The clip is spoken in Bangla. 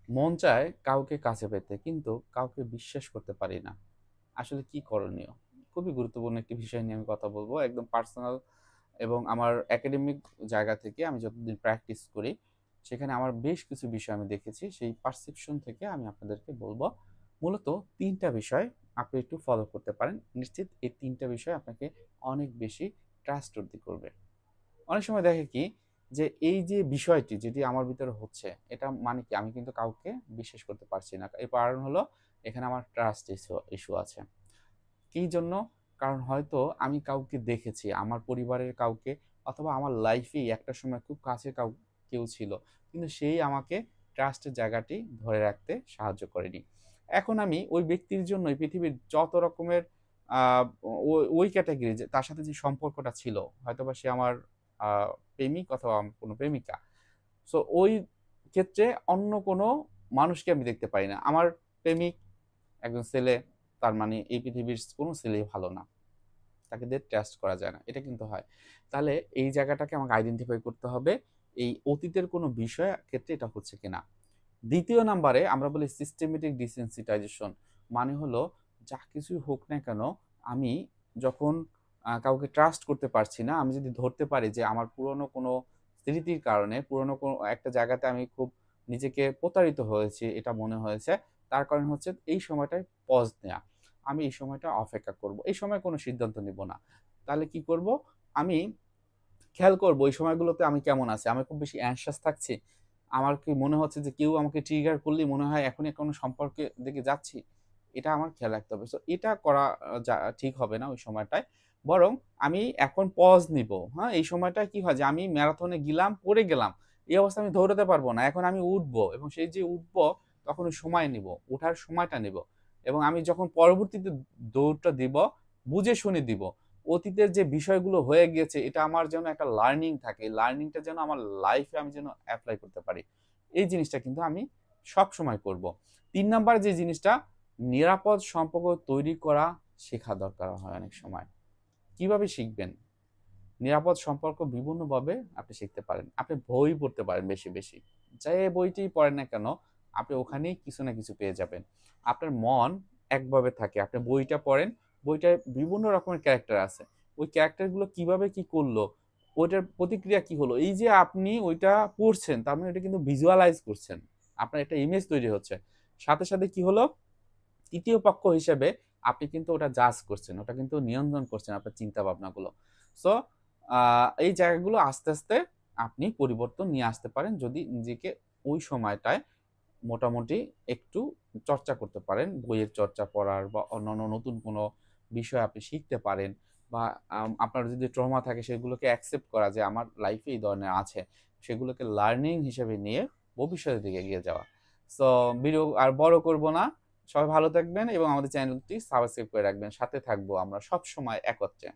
মন চায় কাউকে কাছে পেতে, কিন্তু কাউকে বিশ্বাস করতে পারি না। আসলে কি করণীয়? খুবই গুরুত্বপূর্ণ একটি বিষয় নিয়ে আমি কথা বলবো। একদম পার্সোনাল এবং আমার একাডেমিক জায়গা থেকে আমি যতদিন প্র্যাকটিস করি, সেখানে আমার বেশ কিছু বিষয় আমি দেখেছি। সেই পারসেপশন থেকে আমি আপনাদেরকে বলবো। মূলত ৩ টা বিষয় আপনি একটু ফলো করতে পারেন। নিশ্চিত এই ৩ টা বিষয় আপনাকে অনেক বেশি ট্রাস্টওর্দি করবে। অনেক সময় দেখে কি যে এই যে বিষয়টি যেটি আমার ভিতরে হচ্ছে, এটা মানে কি আমি কিন্তু কাউকে বিশ্বাস করতে পারছি না। এর কারণ হলো এখানে আমার ট্রাস্ট ইস্যু আছে। কি জন্য? কারণ হয়তো আমি কাউকে দেখেছি, আমার পরিবারের কাউকে অথবা আমার লাইফেই একটা সময় খুব কাছের কেউ ছিল। কিন্তু সেই আমাকে ট্রাস্টের জায়গাটি ধরে রাখতে সাহায্য করেনি। এখন আমি ওই ব্যক্তির জন্য এই পৃথিবীর যত রকমের আ ওই ক্যাটেগরি যে তার সাথে যে সম্পর্কটা ছিল, হয়তোবা সে আমার আ প্রেমিক অথবা কোনো প্রেমিকা। সো ওই ক্ষেত্রে অন্য কোনো মানুষকে আমি দেখতে পারি না। আমার প্রেমিক একজন ছেলে, তার মানে এই পৃথিবীর কোনো ছেলেই ভালো না। তাকে দিয়ে ট্রাস্ট করা যায় না। এটা কিন্তু হয়। তাহলে এই জায়গাটাকে আমাকে আইডেন্টিফাই করতে হবে। এই অতীতের কোনো বিষয় ক্ষেত্রে এটা হচ্ছে কিনা। ২য় নাম্বারে আমরা বলি সিস্টেমেটিক ডিসেনসিটাইজেশন। মানে হলো যা কিছুই হোক না কেন, আমি যখন কাউকে ট্রাস্ট করতে পারছি না, আমি যদি ধরতে পারি যে আমার পুরনো কোনো স্মৃতির কারণে, পুরনো কোনো একটা জায়গাতে আমি খুব নিজেকে প্রতারিত হয়েছি এটা মনে হয়েছে। তার কারণ হচ্ছে এই সময়টায় পজ নেয়া। আমি এই সময়টা অপেক্ষা করব। এই সময় কোনো সিদ্ধান্ত নিব না। তাহলে কি করব? আমি খেয়াল করব ওই সময়গুলোতে আমি কেমন আছি। আমি খুব বেশি অ্যাংশাস থাকছি। আমার কি মনে হচ্ছে যে কেউ আমাকে ট্রিগার করলেই মনে হয় এখনই কোনো সম্পর্কের দিকে যাচ্ছি। এটা আমার খেয়াল রাখতে হবে। সো এটা করা ঠিক হবে না ওই সময়টায়। বরং আমি এখন পজ নিব। হ্যাঁ? এই সময়টায় কি হয় যে আমি ম্যারাথনে গেলাম, পড়ে গেলাম। এই অবস্থায় আমি দৌড়াতে পারব না। এখন আমি উঠবো এবং সেই যে উঠবো তখন ওই সময় নিব। উঠার সময়টা নিব। এবং আমি যখন পরবর্তীতে দৌড়টা দিব, বুঝে শুনে দিব। অতীতের যে বিষয়গুলো হয়ে গিয়েছে এটা আমার যেন একটা লার্নিং থাকে। লার্নিংটা যেন আমার লাইফে আমি যেন এপ্লাই করতে পারি। এই জিনিসটা কিন্তু আমি সবসময় করব। ৩ নাম্বার যে জিনিসটা, নিরাপদ সম্পর্ক তৈরি করা শেখা দরকার হয় অনেক সময়। কিভাবে শিখবেন? নিরাপদ সম্পর্ক বিভিন্নভাবে আপনি শিখতে পারেন। আপনি বই পড়তে পারেন বেশি, বেশি। যে বইটিই পড়েন না কেন, আপনি ওখানেই কিছু না কিছু পেয়ে যাবেন। আপনার মন একভাবে থাকে। আপনি বইটা পড়েন, বইটায় বিভিন্ন রকমের ক্যারেক্টার আছে। ওই ক্যারেক্টার গুলো কিভাবে কি করলো, ওইটার প্রতিক্রিয়া কি হলো, এই যে আপনি ওইটা পড়ছেন, তার মানে ওইটা কিন্তু ভিজুয়ালাইজ করছেন। আপনার একটা ইমেজ তৈরি হচ্ছে। সাথে, সাথে কি হলো? ৩য় পক্ষ হিসেবে আপনি কিন্তু ওটা জাজ করছেন। ওটা কিন্তু নিয়ন্ত্রণ করছেন আপনার চিন্তা ভাবনাগুলো। সো এই জায়গাগুলো আস্তে, আস্তে আপনি পরিবর্তন নিয়ে আসতে পারেন যদি নিজেকে ওই সময়টায় মোটামুটি একটু চর্চা করতে পারেন। বইয়ের চর্চা পড়ার বা অন্যান্য নতুন কোনো বিষয় আপনি শিখতে পারেন বা আপনার যদি ট্রমা থাকে সেগুলোকে অ্যাকসেপ্ট করা যে আমার লাইফে এই ধরনের আছে। সেগুলোকে লার্নিং হিসেবে নিয়ে ভবিষ্যতের দিকে এগিয়ে যাওয়া। সো ভিডিও আর বড় করব না। সবাই ভালো থাকবেন এবং আমাদের চ্যানেলটি সাবস্ক্রাইব করে রাখবেন। সাথে থাকবো আমরা সবসময় একত্রে।